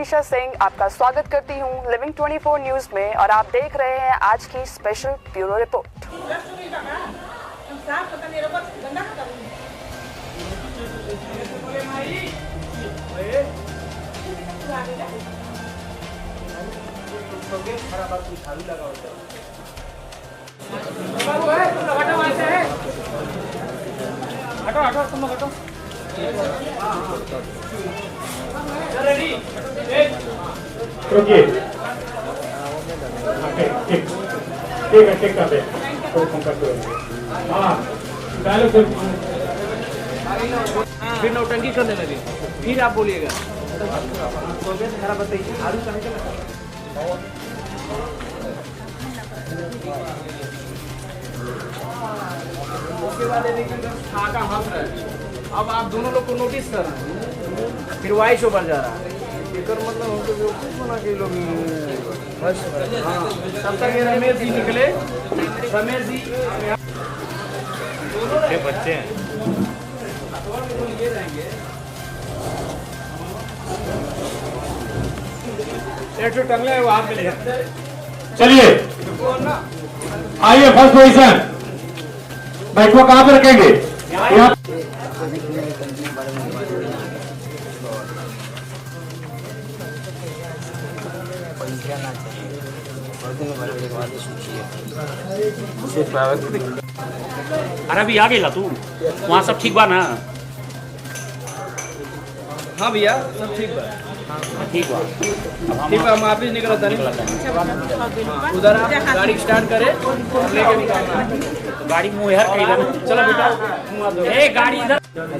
मनीषा सिंह आपका स्वागत करती हूं लिविंग 24 न्यूज में और आप देख रहे हैं आज की स्पेशल ब्यूरो रिपोर्ट। हटो तुम हटो। रुकिए। ठीक कर दे। हाँ फिर नौटंकी करने लगे, फिर आप बोलिएगा। खराब बताइए आलू उसके बाद खाका हंस रहा है। अब आप दोनों लोग को नोटिस कर रहे हैं, फिर वॉइस ओवर जा रहा है। मतलब हमको जो बना के लोग बस तब तक ये रमेश जी निकले। रमेश जी के बच्चे हैं। एक जो टंगला है वो हाथ में ले। चलिए आइए फर्स्ट पोजीशन। बैठो कहाँ पे रखेंगे? यहाँ अरे अभी आ गया तू वहाँ सब ठीक बा ना? हाँ भैया सब ठीक बा। ठीक बा। ठीक बा, हम ऑफिस निकलता नहीं। उधर आप गाड़ी स्टार्ट करे और लेके निकलना है। तो गाड़ी मुहर कहीं ना। चलो बेटा ए गाड़ी इधर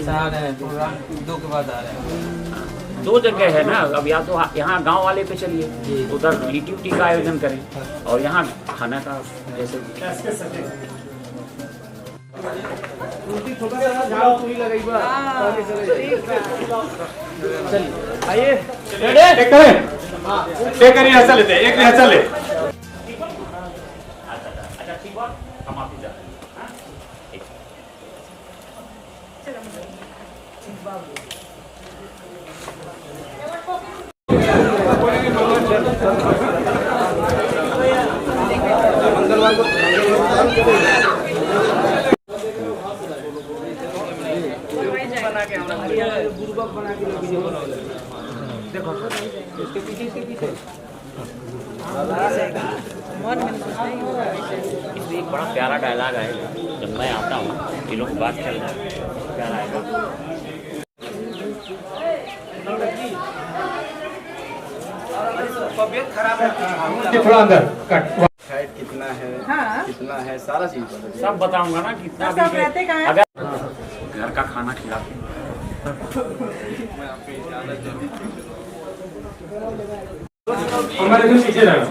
आ रहे हैं प्रोग्राम 2 के बाद आ रहे हैं। 2 जगह है ना। अब या तो यहाँ गांव वाले पे चलिए, उधर लिट्टी उट्टी का आयोजन करें और यहाँ खाना का जैसे झाड़ू तू ही लगाइबा। चलिए आइए चेक करें। चेक करिए, रिहर्सल लेते हैं, एक रिहर्सल ले। अच्छा ठीक बा, हम आप ही जा रहे हैं। हाँ? ठीक। मंगलवार को बना के हमरा बुर्बक बना के वीडियो बनाओ। देखो इसके पीछे इसमें एक बड़ा प्यारा डायलॉग आएगा जब मैं आता हूँ, दिलों की बात चल रहा है, प्यारा आएगा। तबीयत खराब है। थोड़ा अंदर कट। हाइट कितना है, हाँ। कितना है, सारा चीज बता सब बताऊंगा ना कितना सब भी रहते कहाँ हैं? अगर घर का खाना खिलाते हमारे जो पीछे रहो।